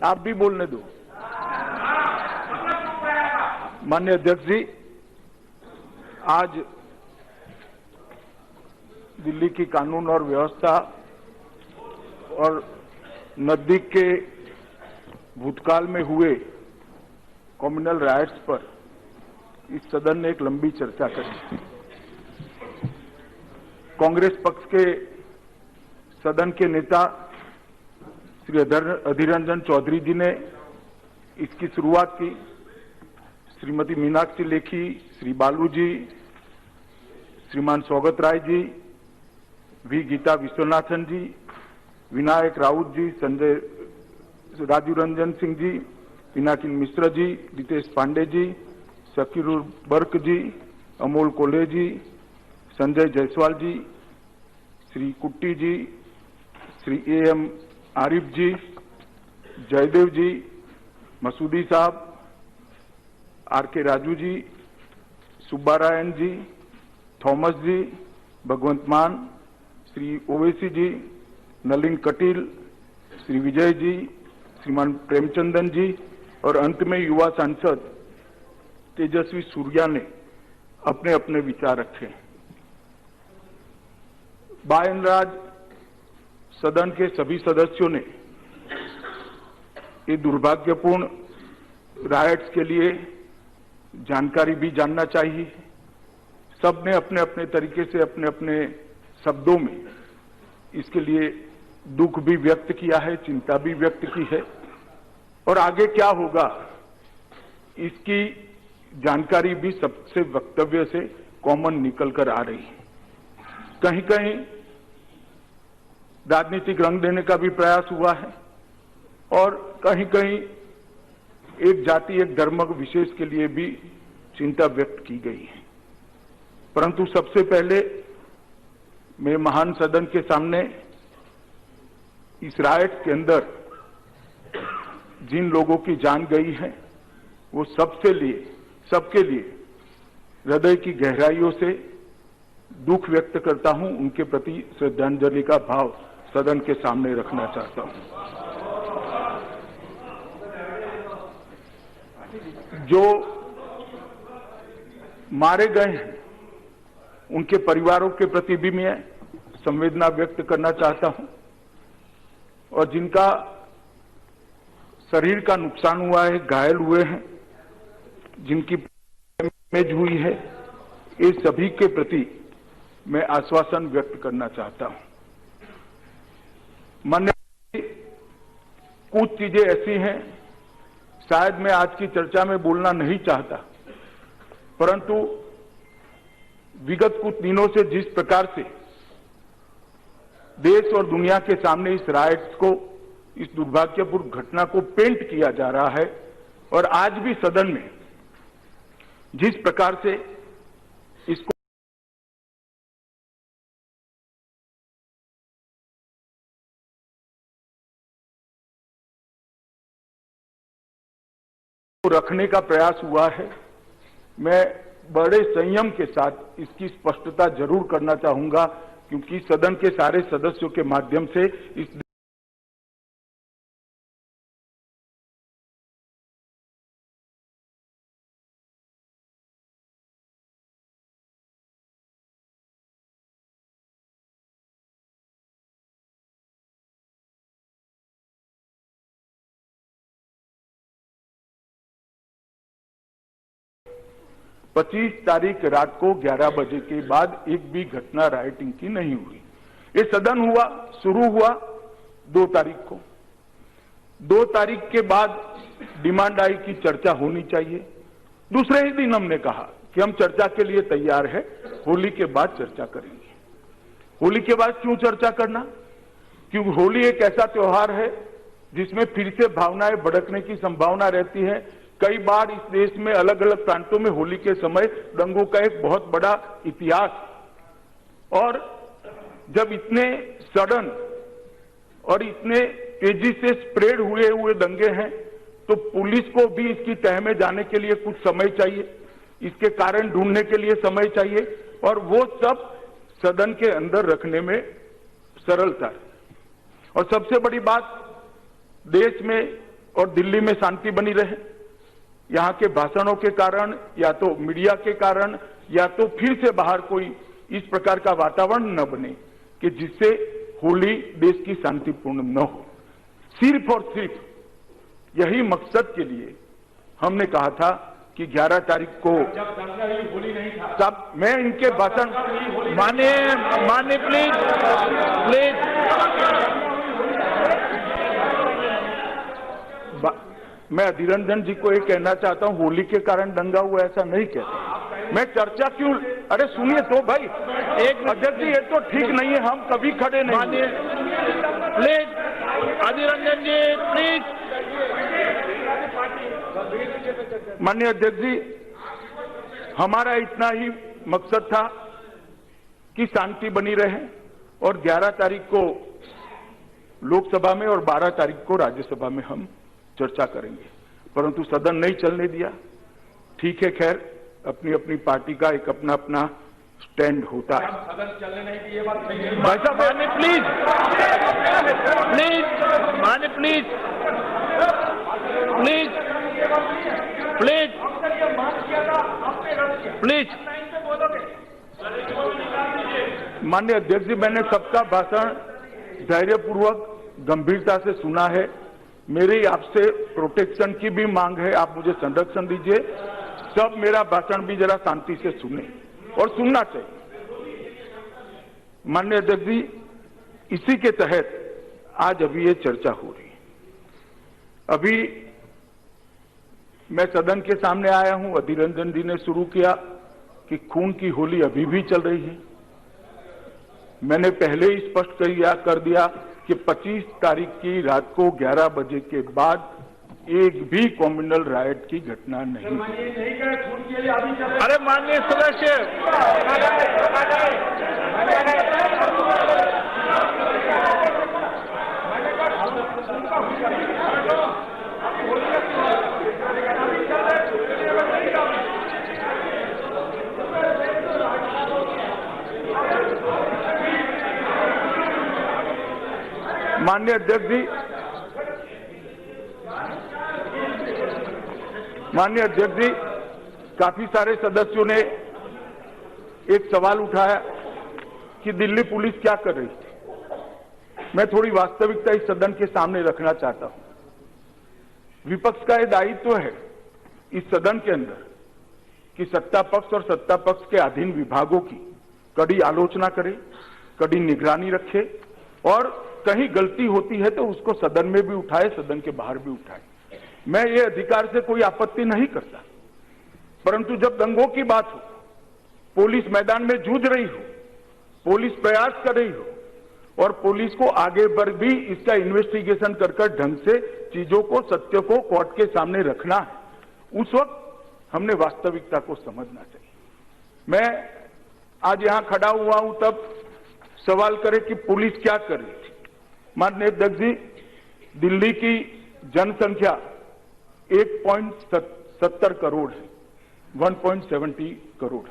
आप भी बोलने दो। माननीय अध्यक्ष जी, आज दिल्ली की कानून और व्यवस्था और नजदीक के भूतकाल में हुए कम्युनल राइट्स पर इस सदन ने एक लंबी चर्चा करी। कांग्रेस पक्ष के सदन के नेता श्री अधीर रंजन चौधरी जी ने इसकी शुरुआत की। श्रीमती मीनाक्षी लेखी, श्री बालू जी, श्रीमान सौगत राय जी, वी गीता विश्वनाथन जी, विनायक राउत जी, संजय राजू रंजन सिंह जी, पिनाकिन मिश्रा जी, रितेश पांडे जी, शकीरुल बर्क जी, अमोल कोल्हे जी, संजय जायसवाल जी, श्री कुट्टी जी, श्री एम आरिफ जी, जयदेव जी, मसूदी साहब, आर के राजू जी, सुब्बारायण जी, थॉमस जी, भगवंत मान, श्री ओवैसी जी, नलिन कटील, श्री विजय जी, श्रीमान प्रेमचंदन जी और अंत में युवा सांसद तेजस्वी सूर्या ने अपने अपने विचार रखे। बाय एंड लार्ज सदन के सभी सदस्यों ने ये दुर्भाग्यपूर्ण रायट्स के लिए जानकारी भी जानना चाहिए। सबने अपने अपने तरीके से अपने अपने शब्दों में इसके लिए दुख भी व्यक्त किया है, चिंता भी व्यक्त की है और आगे क्या होगा इसकी जानकारी भी सबसे वक्तव्य से कॉमन निकल कर आ रही है। कहीं कहीं राजनीतिक रंग देने का भी प्रयास हुआ है और कहीं कहीं एक जाति एक धर्म विशेष के लिए भी चिंता व्यक्त की गई है। परंतु सबसे पहले मैं महान सदन के सामने इस राइट के अंदर जिन लोगों की जान गई है वो सबके लिए हृदय की गहराइयों से दुख व्यक्त करता हूं। उनके प्रति श्रद्धांजलि का भाव सदन के सामने रखना चाहता हूं। जो मारे गए हैं उनके परिवारों के प्रति भी मैं संवेदना व्यक्त करना चाहता हूं और जिनका शरीर का नुकसान हुआ है, घायल हुए हैं, जिनकी डैमेज हुई है, ये सभी के प्रति मैं आश्वासन व्यक्त करना चाहता हूं। माननीय, कुछ चीजें ऐसी हैं शायद मैं आज की चर्चा में बोलना नहीं चाहता, परंतु विगत कुछ दिनों से जिस प्रकार से देश और दुनिया के सामने इस राइट्स को, इस दुर्भाग्यपूर्ण घटना को पेंट किया जा रहा है और आज भी सदन में जिस प्रकार से इसको रखने का प्रयास हुआ है, मैं बड़े संयम के साथ इसकी स्पष्टता जरूर करना चाहूंगा क्योंकि सदन के सारे सदस्यों के माध्यम से इस पच्चीस तारीख रात को 11 बजे के बाद एक भी घटना राइटिंग की नहीं हुई। ये सदन हुआ, शुरू हुआ 2 तारीख को। 2 तारीख के बाद डिमांड आई कि चर्चा होनी चाहिए। दूसरे ही दिन हमने कहा कि हम चर्चा के लिए तैयार है, होली के बाद चर्चा करेंगे। होली के बाद क्यों चर्चा करना? क्योंकि होली एक ऐसा त्योहार है जिसमें फिर से भावनाएं भड़कने की संभावना रहती है। कई बार इस देश में अलग अलग प्रांतों में होली के समय दंगों का एक बहुत बड़ा इतिहास, और जब इतने सडन और इतने तेजी से स्प्रेड हुए दंगे हैं तो पुलिस को भी इसकी तह में जाने के लिए कुछ समय चाहिए, इसके कारण ढूंढने के लिए समय चाहिए और वो सब सदन के अंदर रखने में सरलता है। और सबसे बड़ी बात, देश में और दिल्ली में शांति बनी रहे। यहाँ के भाषणों के कारण या तो मीडिया के कारण या तो फिर से बाहर कोई इस प्रकार का वातावरण न बने कि जिससे होली देश की शांतिपूर्ण न हो। सिर्फ और सिर्फ यही मकसद के लिए हमने कहा था कि 11 तारीख को, जब दंगा ही होली नहीं था, तब मैं इनके भाषण, माने प्लीज मैं अधीर रंजन जी को ये कहना चाहता हूं, होली के कारण दंगा हुआ ऐसा नहीं कहता मैं। चर्चा क्यों, अरे सुनिए तो भाई, एक अध्यक्ष जी ये तो ठीक नहीं है, हम कभी खड़े नहीं। Please Adhir Ranjan ji please. माननीय अध्यक्ष जी, हमारा इतना ही मकसद था कि शांति बनी रहे और 11 तारीख को लोकसभा में और 12 तारीख को राज्यसभा में हम चर्चा करेंगे, परंतु सदन नहीं चलने दिया। ठीक है, खैर अपनी अपनी पार्टी का एक अपना अपना स्टैंड होता है। सदन चलने नहीं की ये बात सही है। भाई साहब, माने प्लीज माने प्लीज माननीय अध्यक्ष जी, मैंने सबका भाषण धैर्यपूर्वक गंभीरता से सुना है। मेरी आपसे प्रोटेक्शन की भी मांग है, आप मुझे संरक्षण दीजिए। सब मेरा भाषण भी जरा शांति से सुने और सुनना चाहिए। माननीय अध्यक्ष जी, इसी के तहत आज अभी ये चर्चा हो रही है। अभी मैं सदन के सामने आया हूं, अधीर रंजन जी ने शुरू किया कि खून की होली अभी भी चल रही है। मैंने पहले ही स्पष्ट कर दिया कि 25 तारीख की रात को 11 बजे के बाद एक भी कम्युनल राइट की घटना नहीं। अरे माननीय सदस्य, माननीय अध्यक्ष जी, काफी सारे सदस्यों ने एक सवाल उठाया कि दिल्ली पुलिस क्या कर रही थी। मैं थोड़ी वास्तविकता इस सदन के सामने रखना चाहता हूं। विपक्ष का यह दायित्व है इस सदन के अंदर कि सत्ता पक्ष और सत्ता पक्ष के अधीन विभागों की कड़ी आलोचना करे, कड़ी निगरानी रखे और कहीं गलती होती है तो उसको सदन में भी उठाए, सदन के बाहर भी उठाए। मैं ये अधिकार से कोई आपत्ति नहीं करता, परंतु जब दंगों की बात हो, पुलिस मैदान में जूझ रही हो, पुलिस प्रयास कर रही हो और पुलिस को आगे बढ़ भी इसका इन्वेस्टिगेशन कर ढंग से चीजों को, सत्य को कोर्ट के सामने रखना है, उस वक्त हमने वास्तविकता को समझना चाहिए। मैं आज यहां खड़ा हुआ हूं तब सवाल करे कि पुलिस क्या कर रही थी। माननीय अध्यक्ष जी, दिल्ली की जनसंख्या 1.70 करोड़ है, 1.70 करोड़,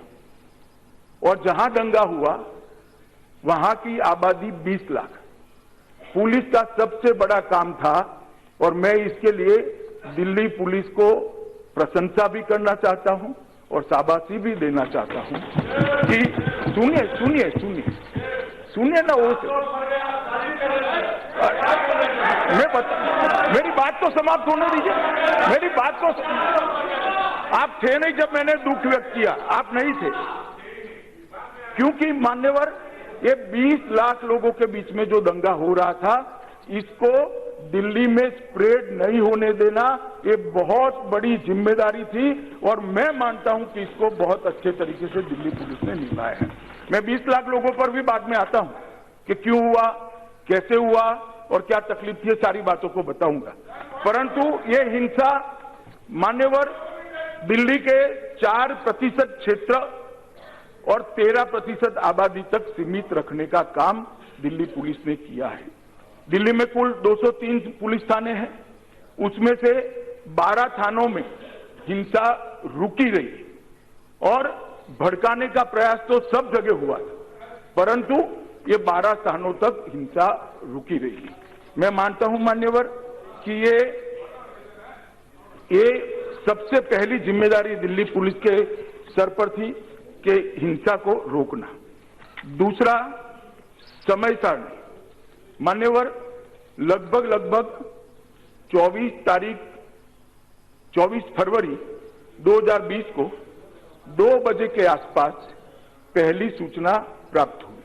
और जहां दंगा हुआ वहां की आबादी 20 लाख। पुलिस का सबसे बड़ा काम था और मैं इसके लिए दिल्ली पुलिस को प्रशंसा भी करना चाहता हूं और शाबाशी भी देना चाहता हूं कि सुनिए ना, मेरी बात तो समाप्त होने दीजिए। मेरी बात तो, आप थे नहीं जब मैंने दुख व्यक्त किया, आप नहीं थे, क्योंकि मान्यवर ये 20 लाख लोगों के बीच में जो दंगा हो रहा था, इसको दिल्ली में स्प्रेड नहीं होने देना, ये बहुत बड़ी जिम्मेदारी थी और मैं मानता हूं कि इसको बहुत अच्छे तरीके से दिल्ली पुलिस ने निभाया है। मैं 20 लाख लोगों पर भी बाद में आता हूं कि क्यों हुआ, कैसे हुआ और क्या तकलीफ थी, सारी बातों को बताऊंगा। परंतु ये हिंसा मान्यवर दिल्ली के 4% क्षेत्र और 13% आबादी तक सीमित रखने का काम दिल्ली पुलिस ने किया है। दिल्ली में कुल 203 पुलिस थाने हैं, उसमें से 12 थानों में हिंसा रुकी रही और भड़काने का प्रयास तो सब जगह हुआ था, परंतु ये 12 स्थानों तक हिंसा रुकी रही। मैं मानता हूं मान्यवर कि ये सबसे पहली जिम्मेदारी दिल्ली पुलिस के सर पर थी कि हिंसा को रोकना। दूसरा, समय सारणी। मान्यवर, लगभग 24 फरवरी 2020 को 2 बजे के आसपास पहली सूचना प्राप्त हुई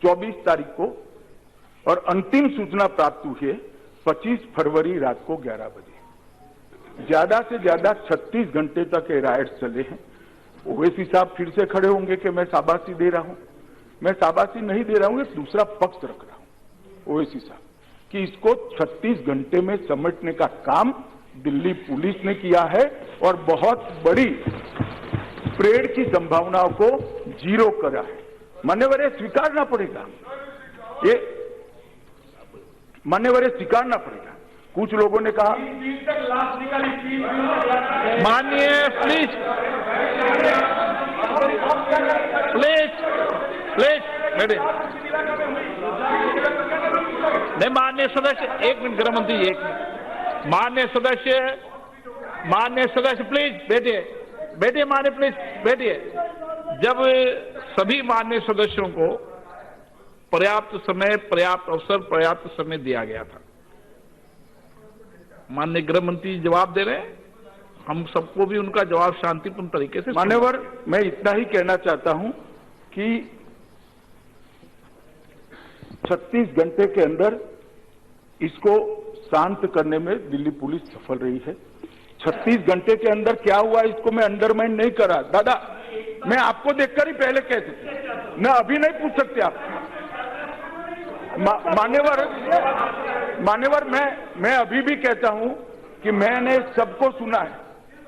24 तारीख को, और अंतिम सूचना प्राप्त हुई है 25 फरवरी रात को 11 बजे। ज्यादा से ज्यादा 36 घंटे तक ये राइट्स चले हैं। ओवैसी साहब फिर से खड़े होंगे कि मैं शाबाशी दे रहा हूं। मैं शाबाशी नहीं दे रहा हूं, एक दूसरा पक्ष रख रहा हूं ओवैसी साहब कि इसको 36 घंटे में समेटने का काम दिल्ली पुलिस ने किया है और बहुत बड़ी स्प्रेड की संभावनाओं को जीरो करा है। मान्यवर, ये स्वीकारना पड़ेगा, ये मान्यवर स्वीकारना पड़ेगा। कुछ लोगों ने कहा माननीय प्लीज बैठे। नहीं, माननीय सदस्य, एक मिनट, गृह मंत्री जी, एक मिनट। माननीय सदस्य प्लीज बैठिए, माननीय प्लीज बैठिए। जब सभी माननीय सदस्यों को पर्याप्त समय, पर्याप्त अवसर, पर्याप्त समय दिया गया था, माननीय गृह मंत्री जवाब दे रहे हैं, हम सबको भी उनका जवाब शांतिपूर्ण तरीके से। मान्यवर, मैं इतना ही कहना चाहता हूं कि 36 घंटे के अंदर इसको शांत करने में दिल्ली पुलिस सफल रही है। 36 घंटे के अंदर क्या हुआ इसको मैं अंडरमाइन नहीं कर रहा। दादा, मैं आपको देखकर ही पहले कह सकते, मैं अभी नहीं पूछ सकते आप। मान्यवर, मैं अभी भी कहता हूं कि मैंने सबको सुना है,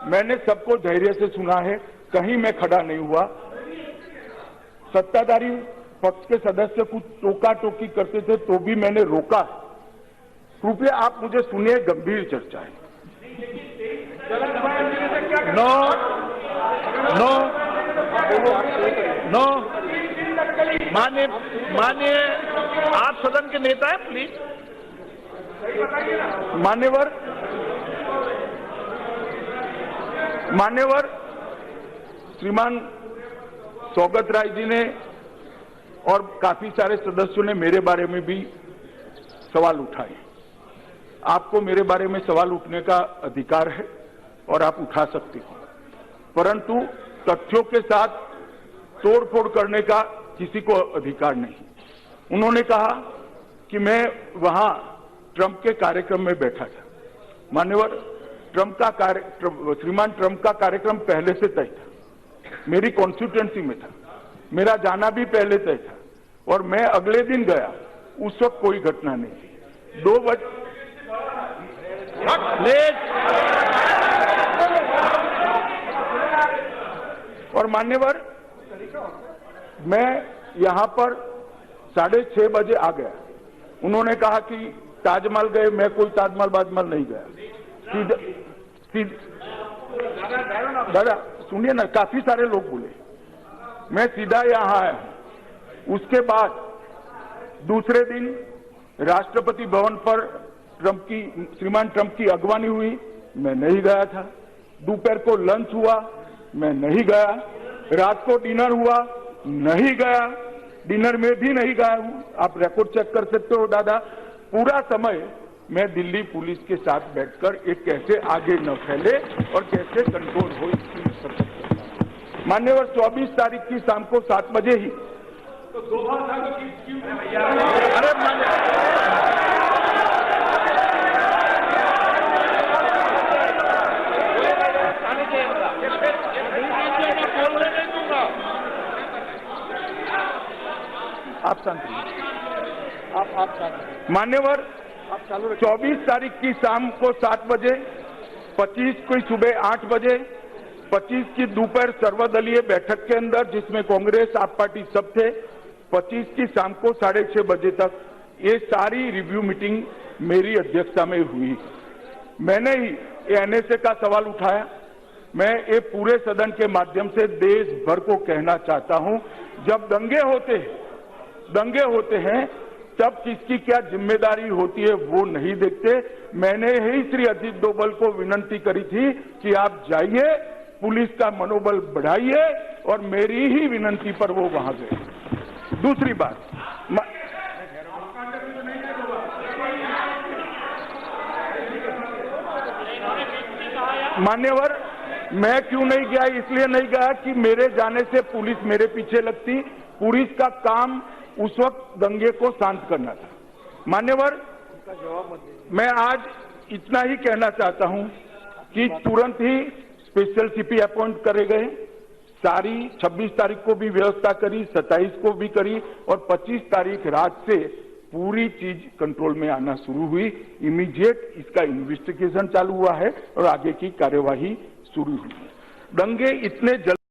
मैंने सबको धैर्य से सुना है, कहीं मैं खड़ा नहीं हुआ। सत्ताधारी पक्ष के सदस्य कुछ टोका टोकी करते थे तो भी मैंने रोका। कृपया आप मुझे सुनिए, गंभीर चर्चा है। नो, माननीय आप सदन के नेता हैं, प्लीज। मान्यवर, श्रीमान सौगत राय जी ने और काफी सारे सदस्यों ने मेरे बारे में भी सवाल उठाए। आपको मेरे बारे में सवाल उठने का अधिकार है और आप उठा सकते हो, परंतु तथ्यों के साथ तोड़फोड़ करने का किसी को अधिकार नहीं। उन्होंने कहा कि मैं वहां ट्रंप के कार्यक्रम में बैठा था। मान्यवर, श्रीमान ट्रंप का कार्यक्रम पहले से तय था, मेरी कॉन्स्टिट्यूएंसी में था, मेरा जाना भी पहले तय था, और मैं अगले दिन गया, उस वक्त कोई घटना नहीं थी। 2 बजे और मान्यवर, मैं यहां पर 6:30 बजे आ गया। उन्होंने कहा कि ताजमहल गए, मैं कोई ताजमहल नहीं गया। दादा सुनिए ना, काफी सारे लोग बोले, मैं सीधा यहां आया हूं। उसके बाद दूसरे दिन राष्ट्रपति भवन पर श्रीमान ट्रंप की अगवानी हुई, मैं नहीं गया था। दोपहर को लंच हुआ, मैं नहीं गया। रात को डिनर हुआ, नहीं गया। डिनर में भी नहीं गया हूं, आप रिकॉर्ड चेक कर सकते हो दादा। पूरा समय मैं दिल्ली पुलिस के साथ बैठकर एक कैसे आगे न फैले और कैसे कंट्रोल हो इसकी सतर्क। मान्यवर, 24 तारीख की शाम को 7 बजे ही तो आप शांत, मान्यवर, 24 तारीख की शाम को 7 बजे, 25 की सुबह 8 बजे, 25 की दोपहर सर्वदलीय बैठक के अंदर जिसमें कांग्रेस, आप पार्टी सब थे, 25 की शाम को 6:30 बजे तक ये सारी रिव्यू मीटिंग मेरी अध्यक्षता में हुई। मैंने ही एनएसए का सवाल उठाया। मैं ये पूरे सदन के माध्यम से देश भर को कहना चाहता हूं, जब दंगे होते हैं तब किसकी क्या जिम्मेदारी होती है वो नहीं देखते। मैंने ही श्री अजीत डोभाल को विनती करी थी कि आप जाइए, पुलिस का मनोबल बढ़ाइए, और मेरी ही विनती पर वो वहां गए। दूसरी बात, मान्यवर, मैं क्यों नहीं गया? इसलिए नहीं गया कि मेरे जाने से पुलिस मेरे पीछे लगती। पुलिस का काम उस वक्त दंगे को शांत करना था। मान्यवर, मैं आज इतना ही कहना चाहता हूं कि तुरंत ही स्पेशल सीपी अपॉइंट करे गए। सारी 26 तारीख को भी व्यवस्था करी, 27 को भी करी, और 25 तारीख रात से पूरी चीज कंट्रोल में आना शुरू हुई। इमीडिएट इसका इन्वेस्टिगेशन चालू हुआ है और आगे की कार्यवाही शुरू हुई है। दंगे इतने जल्दी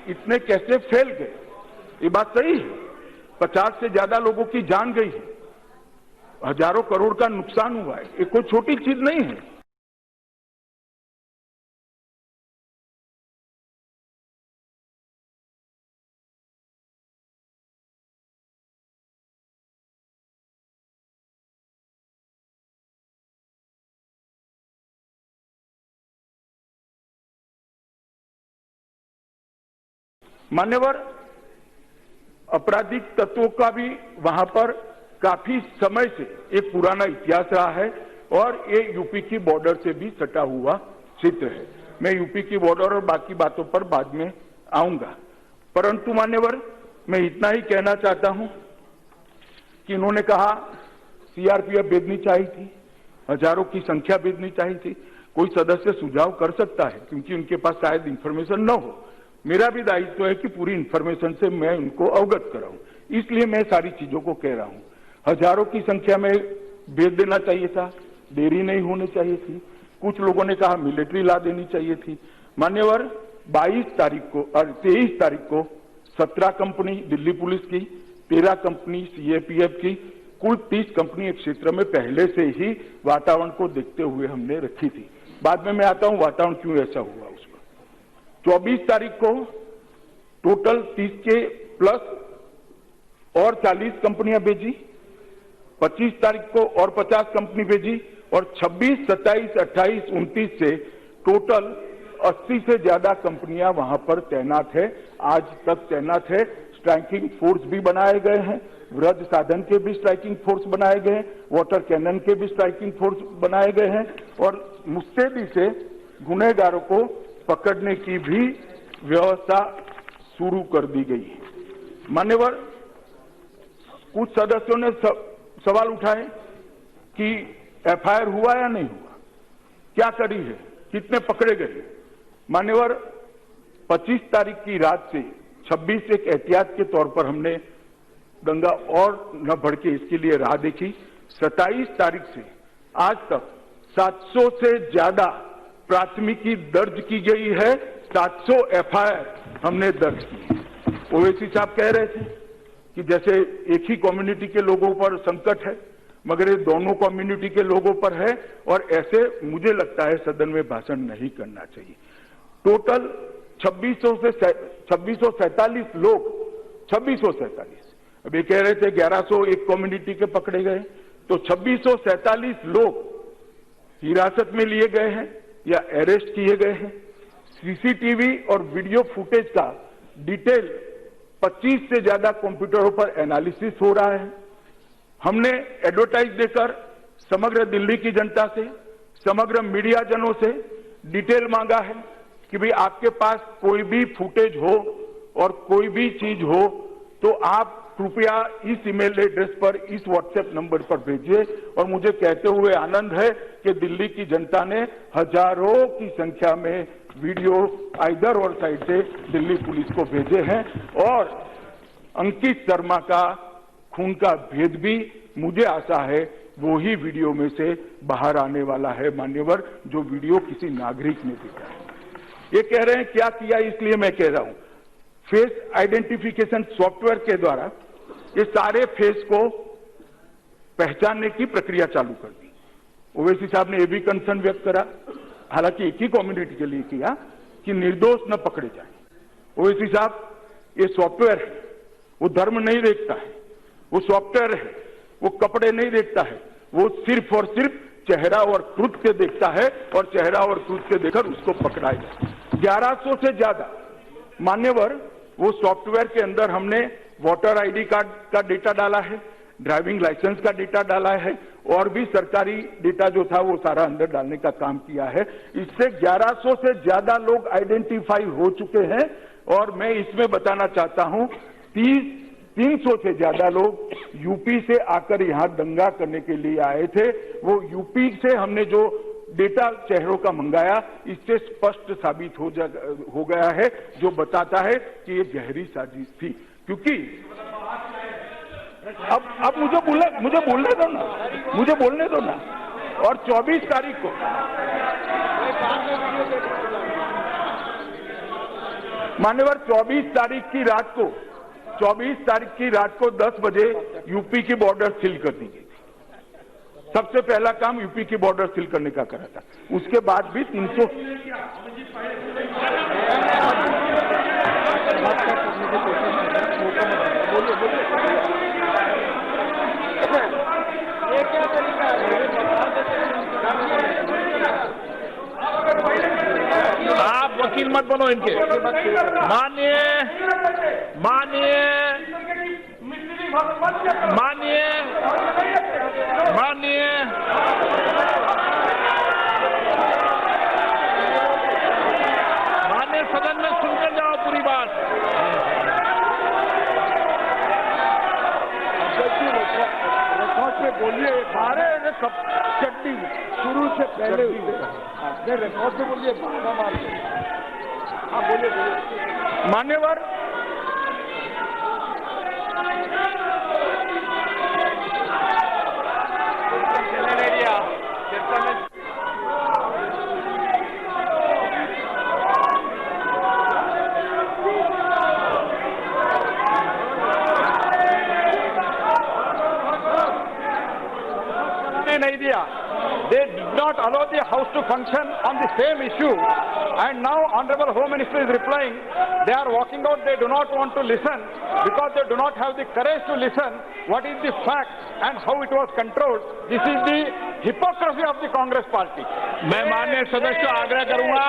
इतने कैसे फैल गए? ये बात सही है। 50 से ज्यादा लोगों की जान गई है, हजारों करोड़ का नुकसान हुआ है। ये कोई छोटी चीज नहीं है। मान्यवर, आपराधिक तत्वों का भी वहां पर काफी समय से एक पुराना इतिहास रहा है, और ये यूपी की बॉर्डर से भी सटा हुआ क्षेत्र है। मैं यूपी की बॉर्डर और बाकी बातों पर बाद में आऊंगा, परंतु मान्यवर, मैं इतना ही कहना चाहता हूं कि इन्होंने कहा सीआरपीएफ भेजनी चाहिए थी, हजारों की संख्या भेजनी चाहिए थी। कोई सदस्य सुझाव कर सकता है, क्योंकि उनके पास शायद इंफॉर्मेशन न हो। मेरा भी दायित्व है कि पूरी इंफॉर्मेशन से मैं उनको अवगत कराऊं, इसलिए मैं सारी चीजों को कह रहा हूं। हजारों की संख्या में भेज देना चाहिए था, देरी नहीं होनी चाहिए थी। कुछ लोगों ने कहा मिलिट्री ला देनी चाहिए थी। मान्यवर, 22 तारीख को और 23 तारीख को 17 कंपनी दिल्ली पुलिस की, 13 कंपनी सीएपीएफ की, कुल 30 कंपनी एक क्षेत्र में पहले से ही वातावरण को देखते हुए हमने रखी थी। बाद में मैं आता हूं वातावरण क्यों ऐसा हुआ उसका। 24 तारीख को टोटल 30 के प्लस और 40 कंपनियां भेजी, 25 तारीख को और 50 कंपनी भेजी, और 26, 27, 28, 29 से टोटल 80 से ज्यादा कंपनियां वहां पर तैनात है, आज तक तैनात है। स्ट्राइकिंग फोर्स भी बनाए गए हैं, वृहद साधन के भी स्ट्राइकिंग फोर्स बनाए गए हैं, वाटर कैनन के भी स्ट्राइकिंग फोर्स बनाए गए हैं, और मुस्तैदी से गुनहगारों को पकड़ने की भी व्यवस्था शुरू कर दी गई है। मान्यवर, कुछ सदस्यों ने सवाल उठाए कि एफआईआर हुआ या नहीं हुआ, क्या करी है, कितने पकड़े गए। मान्यवर, 25 तारीख की रात से 26 एक एहतियात के तौर पर हमने दंगा और न भड़के इसके लिए राह देखी। 27 तारीख से आज तक 700 से ज्यादा प्राथमिकी दर्ज की गई है, 700 एफआईआर हमने दर्ज की। ओवैसी साहब कह रहे थे कि जैसे एक ही कम्युनिटी के लोगों पर संकट है, मगर ये दोनों कम्युनिटी के लोगों पर है, और ऐसे मुझे लगता है सदन में भाषण नहीं करना चाहिए। टोटल 2647 लोग, 2647, अब ये कह रहे थे 1100 एक कम्युनिटी के पकड़े गए, तो 2647 लोग हिरासत में लिए गए हैं या अरेस्ट किए गए हैं। सीसीटीवी और वीडियो फुटेज का डिटेल 25 से ज्यादा कंप्यूटरों पर एनालिसिस हो रहा है। हमने एडवर्टाइज देकर समग्र दिल्ली की जनता से, समग्र मीडिया जनों से डिटेल मांगा है कि भाई आपके पास कोई भी फुटेज हो और कोई भी चीज हो तो आप कृपया इस ईमेल एड्रेस पर, इस व्हाट्सएप नंबर पर भेजिए। और मुझे कहते हुए आनंद है कि दिल्ली की जनता ने हजारों की संख्या में वीडियो इधर और साइड से दिल्ली पुलिस को भेजे हैं, और अंकित शर्मा का खून का भेद भी मुझे आशा है वो ही वीडियो में से बाहर आने वाला है। मान्यवर, जो वीडियो किसी नागरिक ने देखा है। ये कह रहे हैं क्या किया, इसलिए मैं कह रहा हूं फेस आइडेंटिफिकेशन सॉफ्टवेयर के द्वारा ये सारे फेस को पहचानने की प्रक्रिया चालू कर दी। ओवैसी साहब ने यह भी कंसर्न व्यक्त करा हालांकि एक ही कम्युनिटी के लिए किया कि निर्दोष न पकड़े जाए। ओवैसी साहब, ये सॉफ्टवेयर है, वो धर्म नहीं देखता है, वो सॉफ्टवेयर है, वो कपड़े नहीं देखता है, वो सिर्फ और सिर्फ चेहरा और कृत्य देखता है और चेहरा और कृत्य देखकर उसको पकड़ाएगा। 1100 से ज्यादा मान्यवर वो सॉफ्टवेयर के अंदर हमने वोटर आईडी कार्ड का डेटा डाला है, ड्राइविंग लाइसेंस का डेटा डाला है और भी सरकारी डेटा जो था वो सारा अंदर डालने का काम किया है। इससे 1100 से ज्यादा लोग आइडेंटिफाई हो चुके हैं और मैं इसमें बताना चाहता हूं 300 से ज्यादा लोग यूपी से आकर यहां दंगा करने के लिए आए थे। वो यूपी से हमने जो डेटा चेहरों का मंगाया, इससे स्पष्ट साबित हो गया है, जो बताता है कि ये गहरी साजिश थी। क्योंकि अब मुझे बोलने दो ना। और 24 तारीख को मान्यवर 24 तारीख की रात को 10 बजे यूपी की बॉर्डर सील कर दी गई थी। सबसे पहला काम यूपी की बॉर्डर सील करने का करा था। उसके बाद भी 300 आप वकील मत बनो इनके। माननीय सदन में सुनकर जाओ पूरी बात। बोलिए चट्टी शुरू से पहले रिकॉर्ड से बोलिए, बोलिए मान्यवर। नहीं दिया। They did not allow the House to function on the same issue, and now Honorable Home Minister is replying. They are walking out. They do not want to listen because they do not have the courage to listen. What is the fact and how it was controlled? This is the hypocrisy of the Congress Party. मैं माननीय सदस्य को आग्रह करूंगा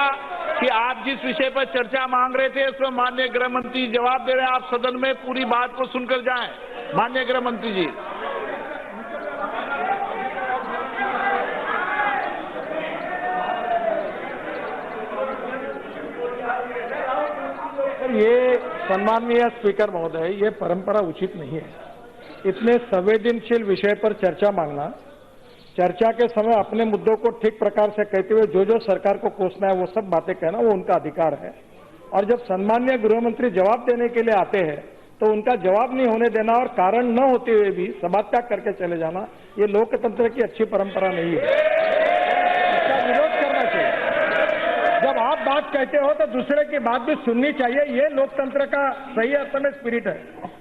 कि आप जिस विषय पर चर्चा मांग रहे थे उसमें माननीय गृह मंत्री जवाब दे रहे हैं। आप सदन में पूरी बात को सुनकर जाएं। माननीय गृह मंत्री जी। ये सम्माननीय स्पीकर महोदय, ये परंपरा उचित नहीं है। इतने संवेदनशील विषय पर चर्चा मांगना, चर्चा के समय अपने मुद्दों को ठीक प्रकार से कहते हुए जो सरकार को कोसना है वो सब बातें कहना वो उनका अधिकार है। और जब सम्माननीय गृह मंत्री जवाब देने के लिए आते हैं तो उनका जवाब नहीं होने देना और कारण न होते हुए भी सभात्याग करके चले जाना, ये लोकतंत्र की अच्छी परंपरा नहीं है। इसका विरोध करना चाहिए। जब आप बात कहते हो तो दूसरे की बात भी सुननी चाहिए। ये लोकतंत्र का सही अर्थ में स्पिरिट है।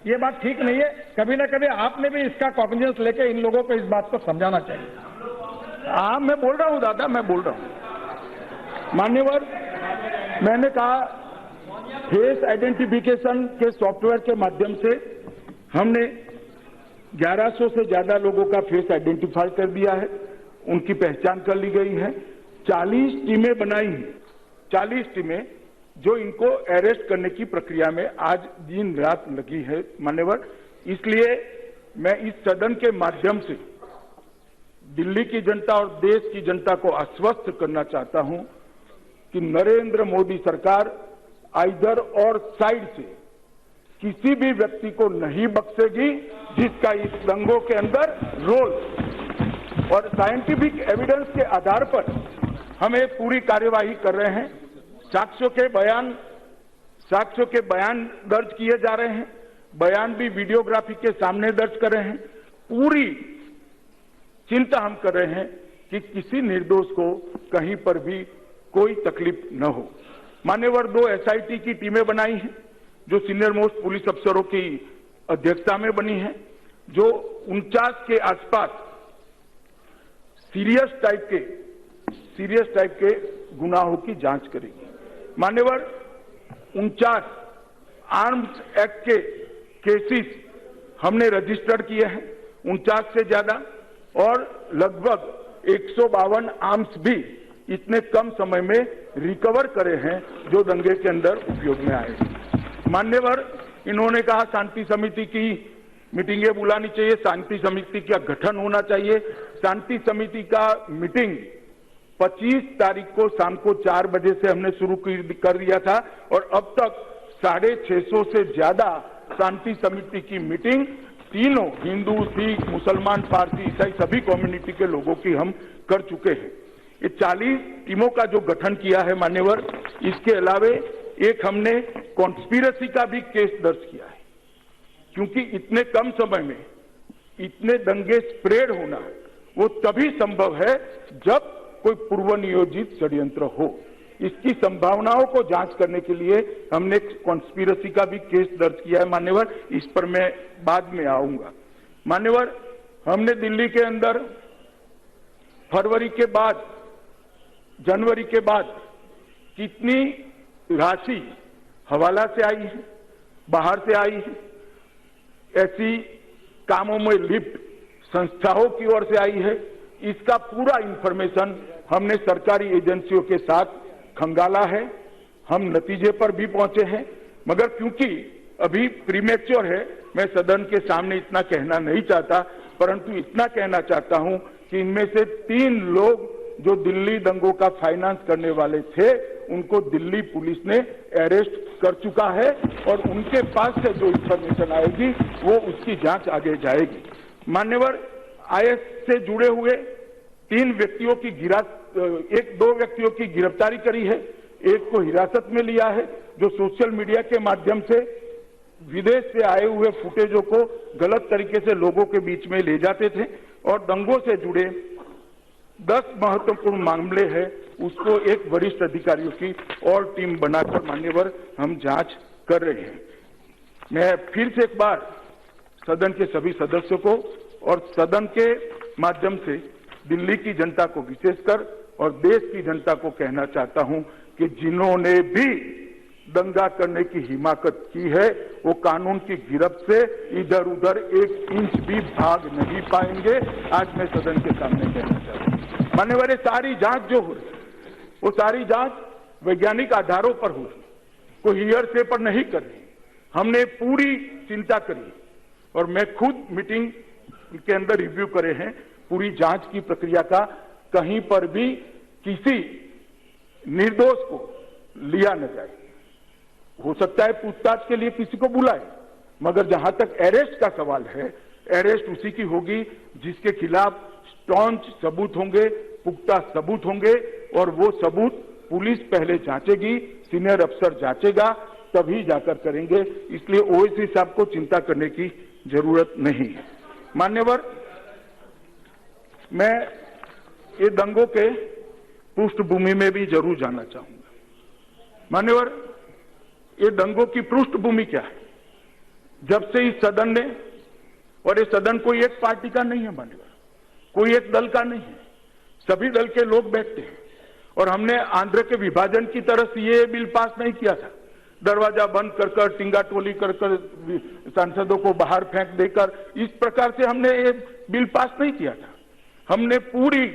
ये बात ठीक नहीं है। कभी न कभी आपने भी इसका कॉग्निजेंस लेके इन लोगों को इस बात को समझाना चाहिए। हाँ, मैं बोल रहा हूँ दादा, मैं बोल रहा हूँ। मान्यवर, मैंने कहा फेस आइडेंटिफिकेशन के सॉफ्टवेयर के माध्यम से हमने 1100 से ज्यादा लोगों का फेस आइडेंटिफाई कर दिया है, उनकी पहचान कर ली गई है। 40 टीमें बनाई हैं, 40 टीमें जो इनको अरेस्ट करने की प्रक्रिया में आज दिन रात लगी है मान्यवर। इसलिए मैं इस सदन के माध्यम से दिल्ली की जनता और देश की जनता को आश्वस्त करना चाहता हूं कि नरेंद्र मोदी सरकार आइदर और साइड से किसी भी व्यक्ति को नहीं बख्शेगी जिसका इस दंगों के अंदर रोल, और साइंटिफिक एविडेंस के आधार पर हम एक पूरी कार्यवाही कर रहे हैं। साक्ष्यों के बयान दर्ज किए जा रहे हैं, बयान भी वीडियोग्राफी के सामने दर्ज कर रहे हैं। पूरी चिंता हम कर रहे हैं कि किसी निर्दोष को कहीं पर भी कोई तकलीफ न हो। मान्यवर, 2 SIT की टीमें बनाई हैं जो सीनियर मोस्ट पुलिस अफसरों की अध्यक्षता में बनी हैं, जो 49 के आसपास सीरियस टाइप के गुनाहों की जांच करेगी। मान्यवर 49 आर्म्स एक्ट के केसेस हमने रजिस्टर्ड किए हैं, 49 से ज्यादा, और लगभग 152 आर्म्स भी इतने कम समय में रिकवर करे हैं जो दंगे के अंदर उपयोग में आए। मान्यवर इन्होंने कहा शांति समिति की मीटिंगें बुलानी चाहिए, शांति समिति का गठन होना चाहिए। शांति समिति का मीटिंग 25 तारीख को शाम को 4 बजे से हमने शुरू कर दिया था और अब तक 650 से ज्यादा शांति समिति की मीटिंग तीनों हिंदू, सिख, मुसलमान, पारसी, ईसाई सभी कम्युनिटी के लोगों की हम कर चुके हैं। ये 40 टीमों का जो गठन किया है मान्यवर, इसके अलावे एक हमने कॉन्स्पिरेसी का भी केस दर्ज किया है, क्योंकि इतने कम समय में इतने दंगे स्प्रेड होना वो तभी संभव है जब कोई पूर्व नियोजित षड्यंत्र हो। इसकी संभावनाओं को जांच करने के लिए हमने कॉन्स्पिरेसी का भी केस दर्ज किया है मान्यवर, इस पर मैं बाद में आऊंगा। मान्यवर हमने दिल्ली के अंदर फरवरी के बाद, जनवरी के बाद कितनी राशि हवाला से आई है, बाहर से आई है, ऐसी कामों में लिप्त संस्थाओं की ओर से आई है, इसका पूरा इंफॉर्मेशन हमने सरकारी एजेंसियों के साथ खंगाला है। हम नतीजे पर भी पहुंचे हैं, मगर क्योंकि अभी प्रीमेच्योर है, मैं सदन के सामने इतना कहना नहीं चाहता, परंतु इतना कहना चाहता हूं कि इनमें से 3 लोग जो दिल्ली दंगों का फाइनेंस करने वाले थे, उनको दिल्ली पुलिस ने अरेस्ट कर चुका है और उनके पास से जो इंफॉर्मेशन आएगी वो उसकी जांच आगे जाएगी। मान्यवर आईएस से जुड़े हुए 2 व्यक्तियों की गिरफ्तारी करी है, एक को हिरासत में लिया है जो सोशल मीडिया के माध्यम से विदेश से आए हुए फुटेजों को गलत तरीके से लोगों के बीच में ले जाते थे, और दंगों से जुड़े 10 महत्वपूर्ण मामले हैं, उसको एक वरिष्ठ अधिकारियों की और टीम बनाकर मान्यवर हम जांच कर रहे हैं। मैं फिर से एक बार सदन के सभी सदस्यों को और सदन के माध्यम से दिल्ली की जनता को विशेषकर और देश की जनता को कहना चाहता हूं कि जिन्होंने भी दंगा करने की हिमाकत की है वो कानून की गिरफ्त से इधर उधर 1 इंच भी भाग नहीं पाएंगे। आज मैं सदन के सामने कहना चाहता हूं मान्यवर, सारी जांच जो हो रही है वो सारी जांच वैज्ञानिक आधारों पर हो रही, कोई हियरसे पर नहीं कर रही। हमने पूरी चिंता करी और मैं खुद मीटिंग के अंदर रिव्यू करे हैं पूरी जांच की प्रक्रिया का, कहीं पर भी किसी निर्दोष को लिया न जाए। हो सकता है पूछताछ के लिए किसी को बुलाए, मगर जहां तक अरेस्ट का सवाल है, अरेस्ट उसी की होगी जिसके खिलाफ स्ट्रॉन्ग सबूत होंगे, पुख्ता सबूत होंगे, और वो सबूत पुलिस पहले जांचेगी, सीनियर अफसर जांचेगा, तभी जाकर करेंगे। इसलिए ओवैसी साहब को चिंता करने की जरूरत नहीं है। मान्यवर, मैं ये दंगों के पृष्ठभूमि में भी जरूर जानना चाहूंगा। मान्यवर, ये दंगों की पृष्ठभूमि क्या है? जब से इस सदन ने, और ये सदन कोई एक पार्टी का नहीं है मान्यवर, कोई एक दल का नहीं है, सभी दल के लोग बैठते हैं, और हमने आंध्र के विभाजन की तरह से ये बिल पास नहीं किया था, दरवाजा बंद कर कर, टिंगा टोली कर कर, सांसदों को बाहर फेंक देकर, इस प्रकार से हमने ये बिल पास नहीं किया था। हमने पूरी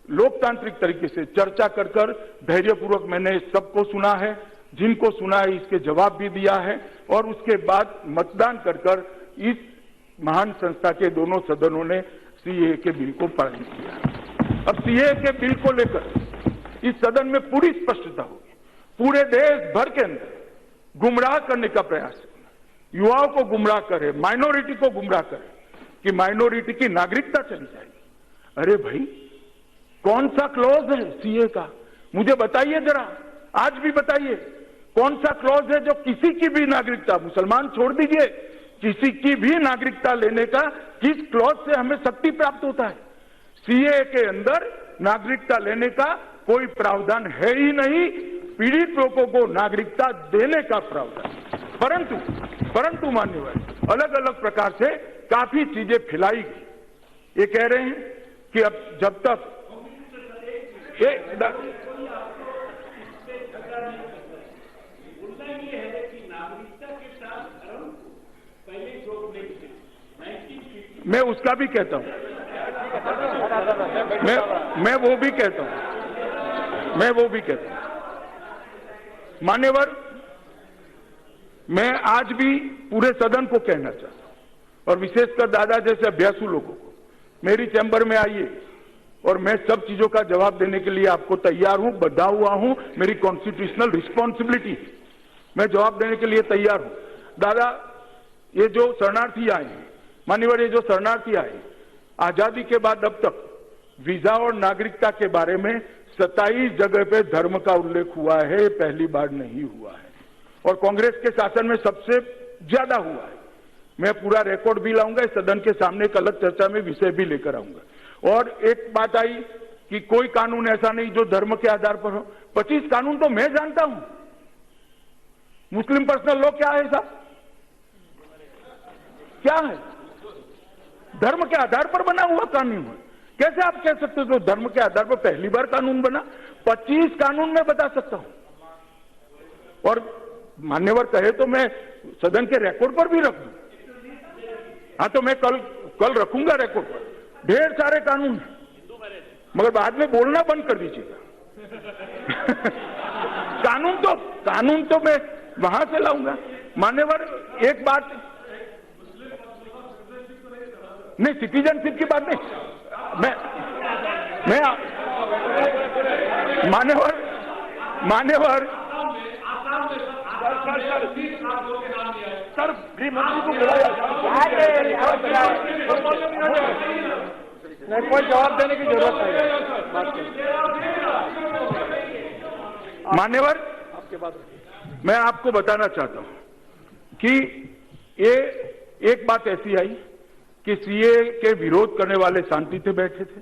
लोकतांत्रिक तरीके से चर्चा कर कर धैर्यपूर्वक मैंने सबको सुना है, जिनको सुना है इसके जवाब भी दिया है, और उसके बाद मतदान कर कर इस महान संस्था के दोनों सदनों ने सीएए के बिल को पारित किया। अब सीएए के बिल को लेकर इस सदन में पूरी स्पष्टता होगी। पूरे देश भर के अंदर गुमराह करने का प्रयास है, युवाओं को गुमराह करे, माइनॉरिटी को गुमराह करे कि माइनॉरिटी की नागरिकता चली जाएगी। अरे भाई, कौन सा क्लॉज है सीए का? मुझे बताइए जरा, आज भी बताइए, कौन सा क्लॉज है जो किसी की भी नागरिकता, मुसलमान छोड़ दीजिए, किसी की भी नागरिकता लेने का किस क्लॉज से हमें शक्ति प्राप्त होता है? सीए के अंदर नागरिकता लेने का कोई प्रावधान है ही नहीं, पीड़ित लोगों को नागरिकता देने का प्रावधान। परंतु मान्यवर, अलग अलग प्रकार से काफी चीजें फैलाई गई। ये कह रहे हैं कि अब जब तक मैं उसका भी कहता हूं, मैं वो भी कहता हूं, मान्यवर, मैं आज भी पूरे सदन को कहना चाहता हूं और विशेषकर दादा जैसे अभ्यासु लोगों को, मेरी चैम्बर में आइए और मैं सब चीजों का जवाब देने के लिए आपको तैयार हूं, बंधा हुआ हूं, मेरी कॉन्स्टिट्यूशनल रिस्पॉन्सिबिलिटी, मैं जवाब देने के लिए तैयार हूं। दादा, ये जो शरणार्थी आए, मान्यवर, ये जो शरणार्थी आए, आजादी के बाद अब तक वीजा और नागरिकता के बारे में 27 जगह पे धर्म का उल्लेख हुआ है, पहली बार नहीं हुआ है और कांग्रेस के शासन में सबसे ज्यादा हुआ है। मैं पूरा रिकॉर्ड भी लाऊंगा, इस सदन के सामने एक अलग चर्चा में विषय भी लेकर आऊंगा। और एक बात आई कि कोई कानून ऐसा नहीं जो धर्म के आधार पर हो। 25 कानून तो मैं जानता हूं। मुस्लिम पर्सनल लॉ क्या है साहब? क्या है? धर्म के आधार पर बना हुआ कानून है। कैसे आप कह सकते हो धर्म के आधार पर पहली बार कानून बना? 25 कानून मैं बता सकता हूं और मान्यवर कहे तो मैं सदन के रिकॉर्ड पर भी रख दूं। हाँ, तो मैं कल रखूंगा रिकॉर्ड पर। ढेर सारे कानून हैं, मगर बाद में बोलना बंद कर दीजिएगा। कानून तो मैं वहां से लाऊंगा। मान्यवर, एक बात नहीं, सिटीजनशिप की बात नहीं, मैं मान्यवर सर, गृह मंत्री को बुलाया, कोई जवाब देने की जरूरत नहीं। मान्यवर, आपके बाद मैं आपको बताना चाहता हूं कि ये एक बात ऐसी आई कि सीए के विरोध करने वाले शांति से बैठे थे,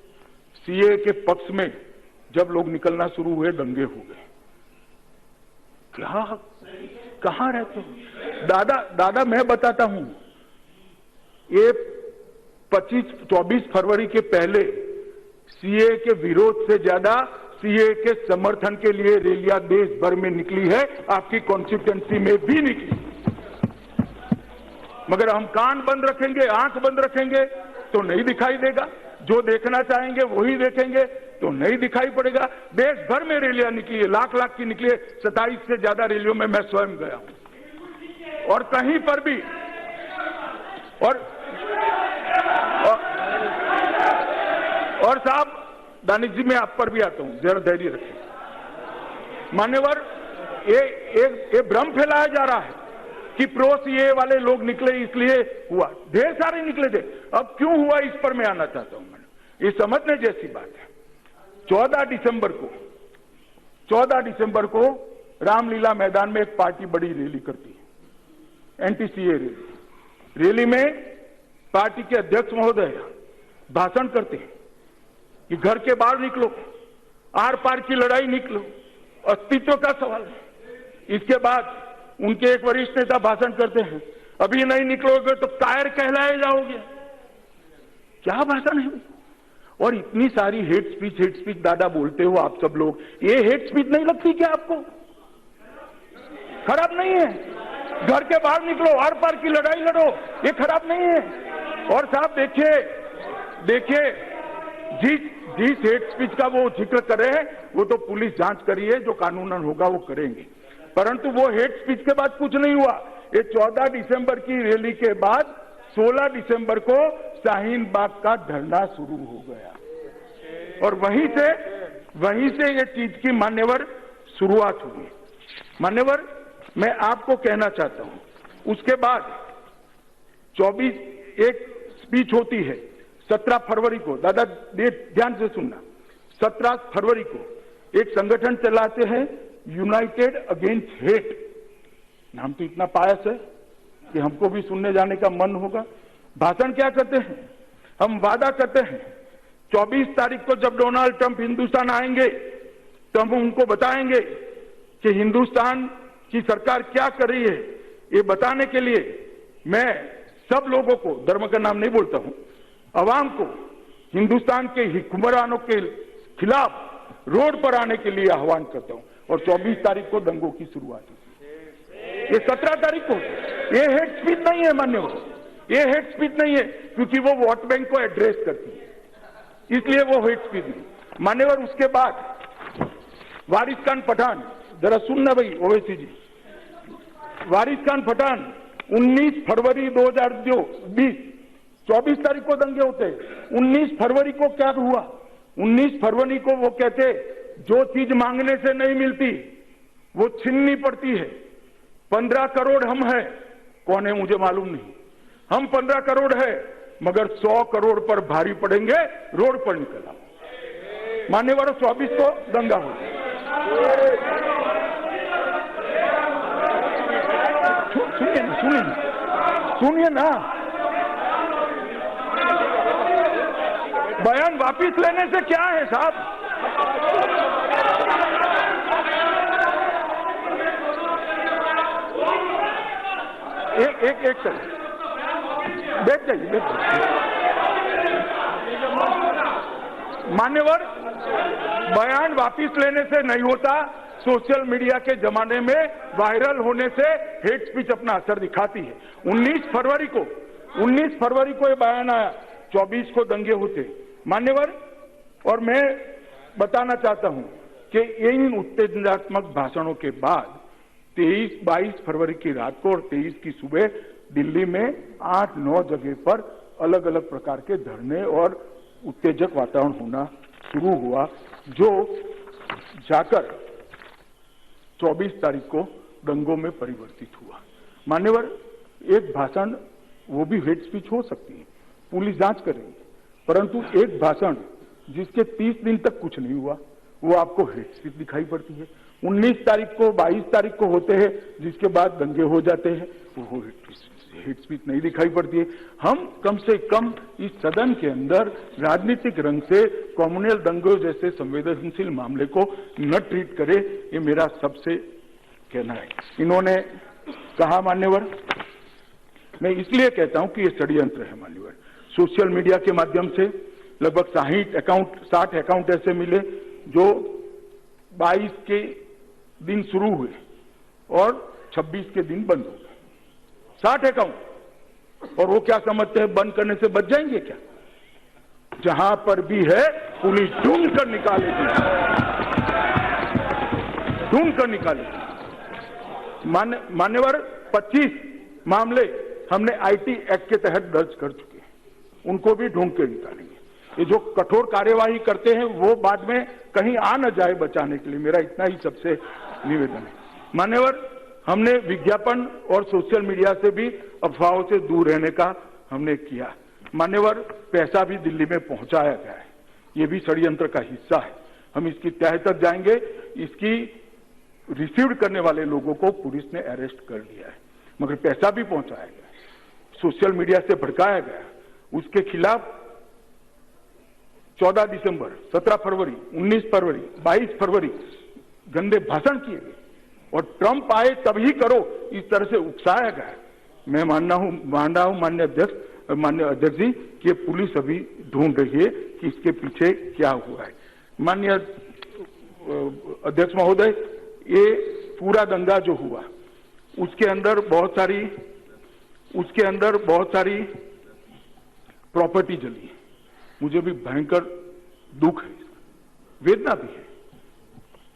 सीए के पक्ष में जब लोग निकलना शुरू हुए दंगे हो गए। क्या, कहां रहते हो दादा? मैं बताता हूं, ये 24 फरवरी के पहले सीए के विरोध से ज्यादा सीए के समर्थन के लिए रैलियां देश भर में निकली है, आपकी कॉन्स्टिट्यूएंसी में भी निकली। मगर हम कान बंद रखेंगे, आंख बंद रखेंगे तो नहीं दिखाई देगा। जो देखना चाहेंगे वही देखेंगे तो नहीं दिखाई पड़ेगा। देश भर में रैलियां निकली है, लाख लाख की निकली है। 27 से ज्यादा रैलियों में मैं स्वयं गया हूं और कहीं पर भी और साहब दानिश जी, मैं आप पर भी आता हूं, जरा धैर्य रखें। मान्यवर, ये भ्रम फैलाया जा रहा है कि प्रो सीए वाले लोग निकले इसलिए हुआ। ढेर सारे निकले थे। अब क्यों हुआ इस पर मैं आना चाहता हूं। ये समझने जैसी बात है। 14 दिसंबर को रामलीला मैदान में एक पार्टी बड़ी रैली करती है, एंटी सीए रैली में पार्टी के अध्यक्ष महोदय भाषण करते हैं कि घर के बाहर निकलो, आर पार की लड़ाई निकलो, अस्तित्व का सवाल है। इसके बाद उनके एक वरिष्ठ नेता भाषण करते हैं, अभी नहीं निकलोगे तो कायर कहलाए जाओगे। क्या भाषण है? और इतनी सारी हेट स्पीच दादा बोलते हो आप सब लोग, ये हेट स्पीच नहीं लगती क्या आपको? खराब नहीं है? घर के बाहर निकलो, आर पार की लड़ाई लड़ो, ये खराब नहीं है? और साहब देखिए जिस हेट स्पीच का वो जिक्र कर रहे हैं वो तो पुलिस जांच करी है, जो कानूनन होगा वो करेंगे। परंतु वो हेट स्पीच के बाद कुछ नहीं हुआ। ये 14 दिसंबर की रैली के बाद 16 दिसंबर को शाहीन बाग का धरना शुरू हो गया और वहीं से ये चीज की मान्यवर शुरुआत हुई। मान्यवर, मैं आपको कहना चाहता हूं, उसके बाद 24 एक स्पीच होती है 17 फरवरी को। दादा ध्यान से सुनना, 17 फरवरी को एक संगठन चलाते हैं यूनाइटेड अगेंस्ट हेट। नाम तो इतना पायस है कि हमको भी सुनने जाने का मन होगा। भाषण क्या करते हैं? हम वादा करते हैं 24 तारीख को जब डोनाल्ड ट्रंप हिंदुस्तान आएंगे तो हम उनको बताएंगे कि हिंदुस्तान की सरकार क्या कर रही है। ये बताने के लिए मैं सब लोगों को, धर्म का नाम नहीं बोलता हूं, अवाम को हिंदुस्तान के हुक्मरानों के खिलाफ रोड पर आने के लिए आह्वान करता हूं। और 24 तारीख को दंगों की शुरुआत हुई। ये 17 तारीख को, ये हेट स्पीच नहीं है मान्यवर, ये हेट स्पीच नहीं है, क्योंकि वो वोट बैंक को एड्रेस करती है, इसलिए वो हेट स्पीच नहीं। मान्यवर, उसके बाद वारिस खान पठान, जरा सुनना भाई ओवैसी जी, वारिस खान पठान 19 फरवरी 2020, 24 तारीख को दंगे होते। 19 फरवरी को क्या हुआ? 19 फरवरी को वो कहते जो चीज मांगने से नहीं मिलती वो छीननी पड़ती है। 15 करोड़ हम है, कौन है मुझे मालूम नहीं, हम 15 करोड़ है, मगर 100 करोड़ पर भारी पड़ेंगे, रोड पर निकल आओ। मान्यवर, 24 को दंगा हो, सुनिए ना, बयान वापिस लेने से क्या है साहब? एक सेकंड, बैठ जाइए। मान्यवर, बयान वापिस लेने से नहीं होता, सोशल मीडिया के जमाने में वायरल होने से हेट स्पीच अपना असर दिखाती है। 19 फरवरी को ये बयान आया, 24 को दंगे होते। मान्यवर, और मैं बताना चाहता हूं कि इन उत्तेजनात्मक भाषणों के बाद 22 फरवरी की रात को और 23 की सुबह दिल्ली में 8-9 जगह पर अलग अलग प्रकार के धरने और उत्तेजक वातावरण होना शुरू हुआ, जो जाकर 24 तारीख को दंगों में परिवर्तित हुआ। मान्यवर, एक भाषण वो भी हेट स्पीच हो सकती है, पुलिस जांच कर रही है, परंतु एक भाषण जिसके 30 दिन तक कुछ नहीं हुआ वो आपको हेट स्पीच दिखाई पड़ती है। 19 तारीख को 22 तारीख को होते हैं, जिसके बाद दंगे हो जाते हैं, वो हेट स्पीच नहीं दिखाई पड़ती है। हम कम से कम इस सदन के अंदर राजनीतिक रंग से कम्युनल दंगों जैसे संवेदनशील मामले को न ट्रीट करें, ये मेरा सबसे कहना है। इन्होंने कहा, मान्यवर, मैं इसलिए कहता हूं कि ये षड्यंत्र है। मान्यवर, सोशल मीडिया के माध्यम से लगभग 60 अकाउंट ऐसे मिले जो 22 के दिन शुरू हुए और 26 के दिन बंद हो गए। 60 अकाउंट, और वो क्या समझते हैं बंद करने से बच जाएंगे क्या? जहां पर भी है पुलिस ढूंढ कर निकालेगी, ढूंढ कर निकालेगी। मान्यवर, 25 मामले हमने आईटी एक्ट के तहत दर्ज कर चुके हैं, उनको भी ढूंढ के निकालेंगे। ये जो कठोर कार्यवाही करते हैं वो बाद में कहीं आ न जाए बचाने के लिए, मेरा इतना ही सबसे निवेदन है। मान्यवर, हमने विज्ञापन और सोशल मीडिया से भी अफवाहों से दूर रहने का हमने किया। मान्यवर, पैसा भी दिल्ली में पहुंचाया गया है, ये भी षड्यंत्र का हिस्सा है। हम इसकी तह तक जाएंगे। इसकी रिसीव करने वाले लोगों को पुलिस ने अरेस्ट कर लिया है, मगर पैसा भी पहुंचाया गया, सोशल मीडिया से भड़काया गया। उसके खिलाफ 14 दिसंबर, 17 फरवरी, 19 फरवरी, 22 फरवरी गंदे भाषण किए गए, और ट्रंप आए तभी करो, इस तरह से उकसाया गया। मैं मान रहा हूं माननीय अध्यक्ष जी कि पुलिस अभी ढूंढ रही है कि इसके पीछे क्या हुआ है। माननीय अध्यक्ष महोदय, ये पूरा दंगा जो हुआ उसके अंदर बहुत सारी प्रॉपर्टी जली है। मुझे भी भयंकर दुख है, वेदना भी है।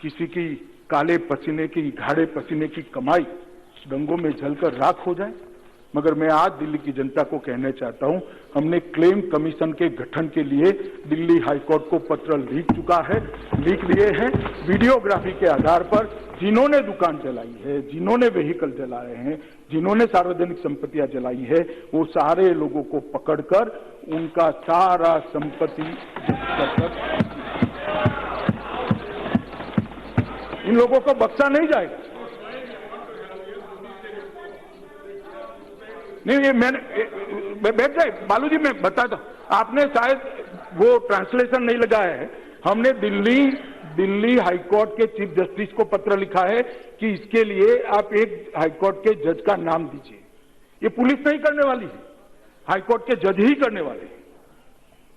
किसी की काले पसीने की, गाढ़े पसीने की कमाई दंगों में जलकर राख हो जाए। मगर मैं आज दिल्ली की जनता को कहना चाहता हूं, हमने क्लेम कमीशन के गठन के लिए दिल्ली हाईकोर्ट को पत्र लिख लिए हैं। वीडियोग्राफी के आधार पर जिन्होंने दुकान जलाई है, जिन्होंने व्हीकल जलाए हैं, जिन्होंने सार्वजनिक संपत्तियां जलाई है, वो सारे लोगों को पकड़कर उनका सारा संपत्ति इन लोगों को बख्शा नहीं जाएगा। नहीं, ये मैंने बैठ जाए बालू जी, मैं बताता हूं, आपने शायद वो ट्रांसलेशन नहीं लगाया है। हमने दिल्ली हाईकोर्ट के चीफ जस्टिस को पत्र लिखा है कि इसके लिए आप एक हाईकोर्ट के जज का नाम दीजिए। ये पुलिस नहीं करने वाली है, हाईकोर्ट के जज ही करने वाले हैं।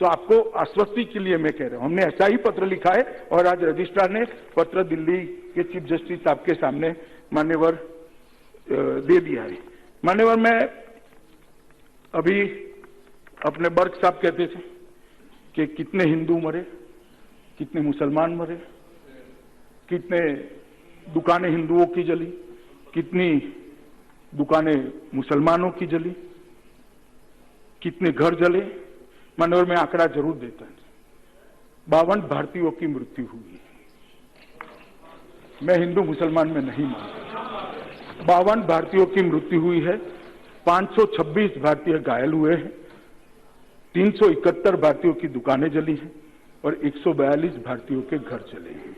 तो आपको आश्वस्ति के लिए मैं कह रहा हूं, हमने ऐसा ही पत्र लिखा है और आज रजिस्ट्रार ने पत्र दिल्ली के चीफ जस्टिस आपके सामने मान्यवर दे दिया है। मान्यवर, मैं अभी अपने बर्ग साहब कहते थे कि कितने हिंदू मरे, कितने मुसलमान मरे, कितने दुकानें हिंदुओं की जली, कितनी दुकानें मुसलमानों की जली, कितने घर जले। मानवर में आंकड़ा जरूर देता है, 52 भारतीयों की मृत्यु हुई। मैं हिंदू मुसलमान में नहीं मानता। 52 भारतीयों की मृत्यु हुई है, 526 भारतीय घायल हुए हैं, 371 भारतीयों की दुकानें जली हैं और 142 भारतीयों के घर जले हैं।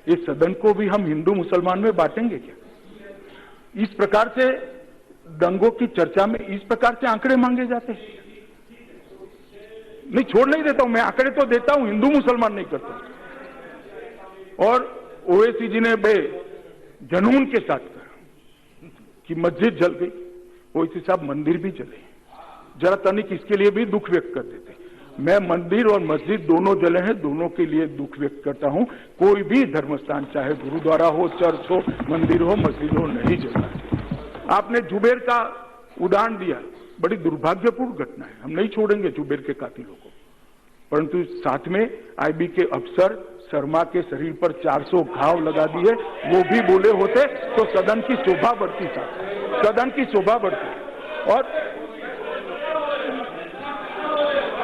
इस सदन को भी हम हिंदू मुसलमान में बांटेंगे क्या? इस प्रकार से दंगों की चर्चा में इस प्रकार से आंकड़े मांगे जाते हैं? नहीं, छोड़ नहीं देता हूं, मैं आंकड़े तो देता हूं, हिंदू मुसलमान नहीं करता। और ओवैसी जी ने बे जुनून के साथ कहा कि मस्जिद जल गई, ओवैसी साहब मंदिर भी जले। जरा तनिक इसके लिए भी दुख व्यक्त कर देते। मैं मंदिर और मस्जिद दोनों जले हैं, दोनों के लिए दुख व्यक्त करता हूं। कोई भी धर्मस्थान, चाहे गुरुद्वारा हो, चर्च हो, मंदिर हो, मस्जिद हो, नहीं जलना चाहिए। आपने जुबेर का उदाहरण दिया, बड़ी दुर्भाग्यपूर्ण घटना है। हम नहीं छोड़ेंगे जुबेर के कातिलों को, परंतु साथ में आईबी के अफसर शर्मा के शरीर पर 400 घाव लगा दिए, वो भी बोले होते तो सदन की शोभा बढ़ती, सदन की शोभा बढ़ती। और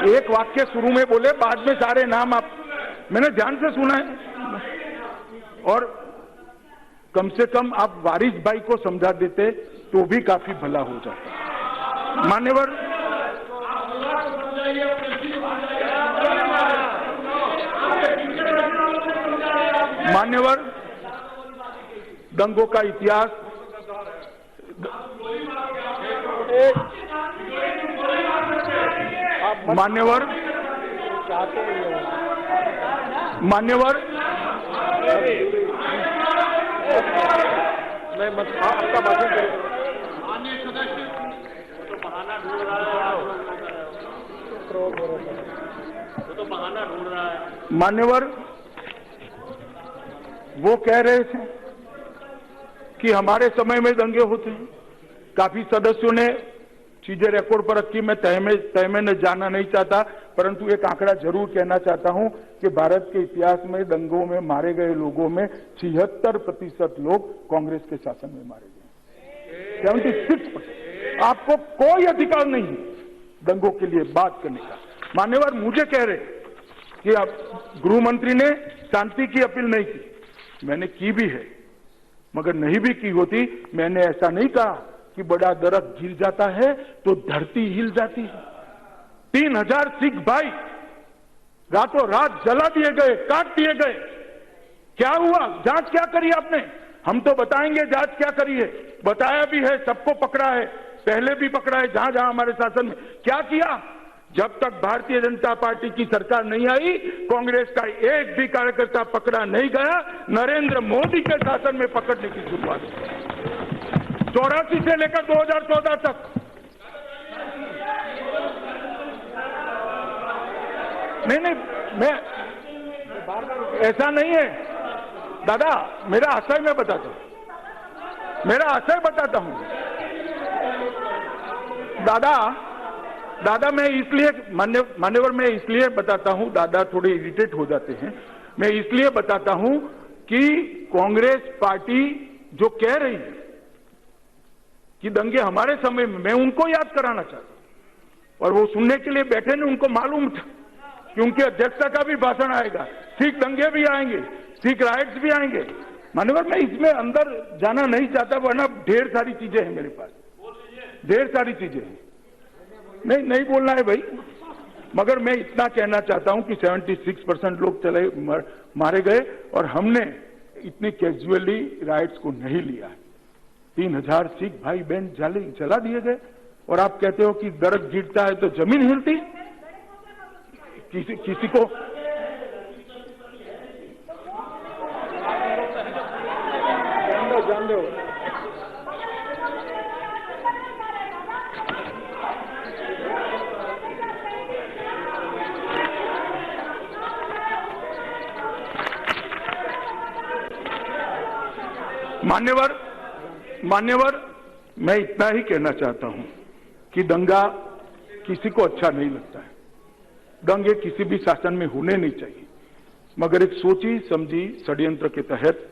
एक वाक्य शुरू में बोले, बाद में सारे नाम आप, मैंने ध्यान से सुना है। और कम से कम आप वारिस भाई को समझा देते तो भी काफी भला हो जाता। मान्यवर, दंगों का इतिहास, मान्यवर मैं आपका भाषण करूंगा। तो बहाना ढूंढ रहा है। मान्यवर, वो कह रहे थे कि हमारे समय में दंगे होते हैं। काफी सदस्यों ने चीजें रिकॉर्ड पर रखी, मैं तय में न जाना नहीं चाहता, परंतु एक आंकड़ा जरूर कहना चाहता हूं कि भारत के इतिहास में दंगों में मारे गए लोगों में 76% लोग कांग्रेस के शासन में मारे गए। 76%। आपको कोई अधिकार नहीं है दंगों के लिए बात करने का। मान्यवर मुझे कह रहे कि अब गृह मंत्री ने शांति की अपील नहीं की, मैंने की भी है, मगर नहीं भी की होती, मैंने ऐसा नहीं कहा कि बड़ा दरख्त गिर जाता है तो धरती हिल जाती है। 3000 सिख भाई रातों रात जला दिए गए, काट दिए गए। क्या हुआ? जांच क्या करी आपने? हम तो बताएंगे जांच क्या करी है, बताया भी है, सबको पकड़ा है, पहले भी पकड़ा है जहां जहां हमारे शासन में। क्या किया? जब तक भारतीय जनता पार्टी की सरकार नहीं आई, कांग्रेस का एक भी कार्यकर्ता पकड़ा नहीं गया। नरेंद्र मोदी के शासन में पकड़ने की शुरुआत हुई, 84 से लेकर 2014 तक। नहीं, मैं ऐसा नहीं है दादा, मेरा आशय मैं बताता हूं, मेरा आशय बताता हूं। दादा मैं इसलिए मान्यवर मैं इसलिए बताता हूं, दादा थोड़े इरिटेट हो जाते हैं, मैं इसलिए बताता हूं कि कांग्रेस पार्टी जो कह रही है कि दंगे हमारे समय में, मैं उनको याद कराना चाहता हूं। और वो सुनने के लिए बैठे ने, उनको मालूम था कि उनके अध्यक्षता का भी भाषण आएगा, सिख दंगे भी आएंगे, सिख राइट्स भी आएंगे। मान्यवर मैं इसमें अंदर जाना नहीं चाहता, वरना ढेर सारी चीजें हैं मेरे पास, ढेर सारी चीजें हैं। नहीं बोलना है भाई, मगर मैं इतना कहना चाहता हूं कि 76% लोग मारे गए और हमने इतनी कैजुअली राइट्स को नहीं लिया है। 3000 सिख भाई बहन जला दिए गए और आप कहते हो कि दरख्त गिरता है तो जमीन हिलती। किसी को जान दो। मान्यवर मैं इतना ही कहना चाहता हूं कि दंगा किसी को अच्छा नहीं लगता है। दंगे किसी भी शासन में होने नहीं चाहिए, मगर एक सोची समझी षड्यंत्र के तहत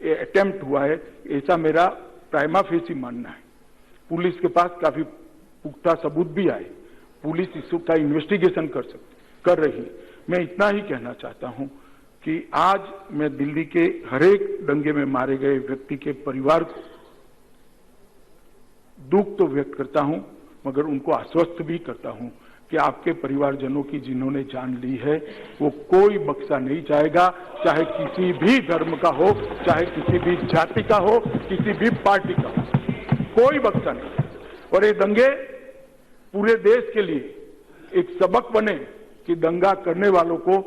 ये अटेम्प्ट हुआ है, ऐसा मेरा प्राइमा फेसी मानना है। पुलिस के पास काफी पुख्ता सबूत भी आए, पुलिस इसका इन्वेस्टिगेशन कर रही है। मैं इतना ही कहना चाहता हूं कि आज मैं दिल्ली के हरेक दंगे में मारे गए व्यक्ति के परिवार को दुख तो व्यक्त करता हूं, मगर उनको आश्वस्त भी करता हूं कि आपके परिवारजनों की जिन्होंने जान ली है वो कोई बख्शा नहीं जाएगा, चाहे किसी भी धर्म का हो, चाहे किसी भी जाति का हो, किसी भी पार्टी का हो, कोई बख्शा नहीं। और ये दंगे पूरे देश के लिए एक सबक बने कि दंगा करने वालों को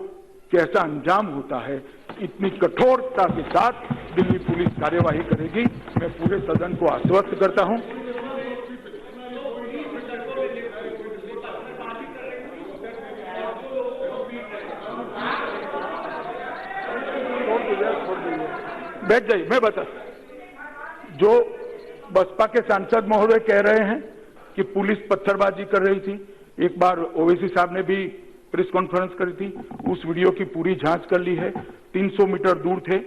कैसा अंजाम होता है। इतनी कठोरता के साथ दिल्ली पुलिस कार्यवाही करेगी, मैं पूरे सदन को आश्वस्त करता हूं। बैठ जाइए, मैं बता। जो बसपा के सांसद महोदय कह रहे हैं कि पुलिस पत्थरबाजी कर रही थी, एक बार ओवैसी साहब ने भी प्रेस कॉन्फ्रेंस करी थी, उस वीडियो की पूरी जांच कर ली है। 300 मीटर दूर थे,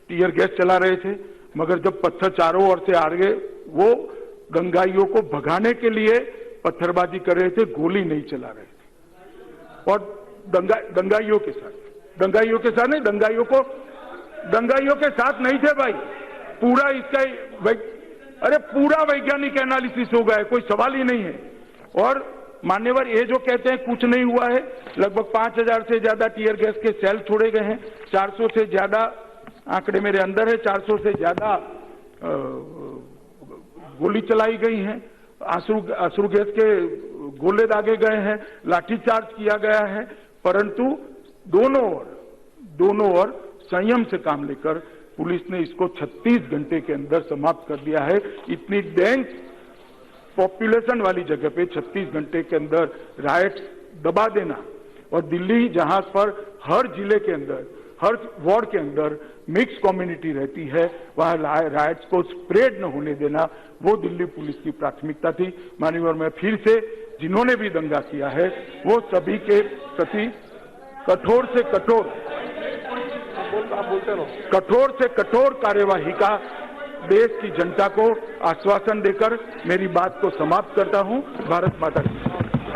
टीयर गैस चला रहे थे, मगर जब पत्थर चारों ओर से आ गए, वो दंगाइयों को भगाने के लिए पत्थरबाजी कर रहे थे, गोली नहीं चला रहे थे। और दंगाइयों के साथ नहीं, दंगाइयों के साथ नहीं थे भाई। पूरा इसका अरे पूरा वैज्ञानिक एनालिसिस हो गया है, कोई सवाल ही नहीं है। और मान्यवर ये जो कहते हैं कुछ नहीं हुआ है, लगभग 5000 से ज्यादा टीयर गैस के सेल छोड़े गए हैं, 400 से ज्यादा आंकड़े मेरे अंदर है, 400 से ज्यादा गोली चलाई गई है, आंसू गैस के गोले दागे गए हैं, लाठीचार्ज किया गया है। परंतु दोनों ओर संयम से काम लेकर पुलिस ने इसको 36 घंटे के अंदर समाप्त कर दिया है। इतनी डेंस पॉपुलेशन वाली जगह पे 36 घंटे के अंदर राइट्स दबा देना, और दिल्ली जहां पर हर जिले के अंदर, हर वार्ड के अंदर मिक्स कम्युनिटी रहती है, वहां राइट्स को स्प्रेड न होने देना, वो दिल्ली पुलिस की प्राथमिकता थी। माननीय, मैं फिर से जिन्होंने भी दंगा किया है वो सभी के प्रति कठोर से कठोर कार्यवाही का देश की जनता को आश्वासन देकर मेरी बात को समाप्त करता हूं। भारत माता की।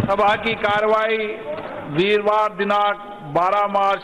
सभा की कार्रवाई वीरवार दिनांक 12 मार्च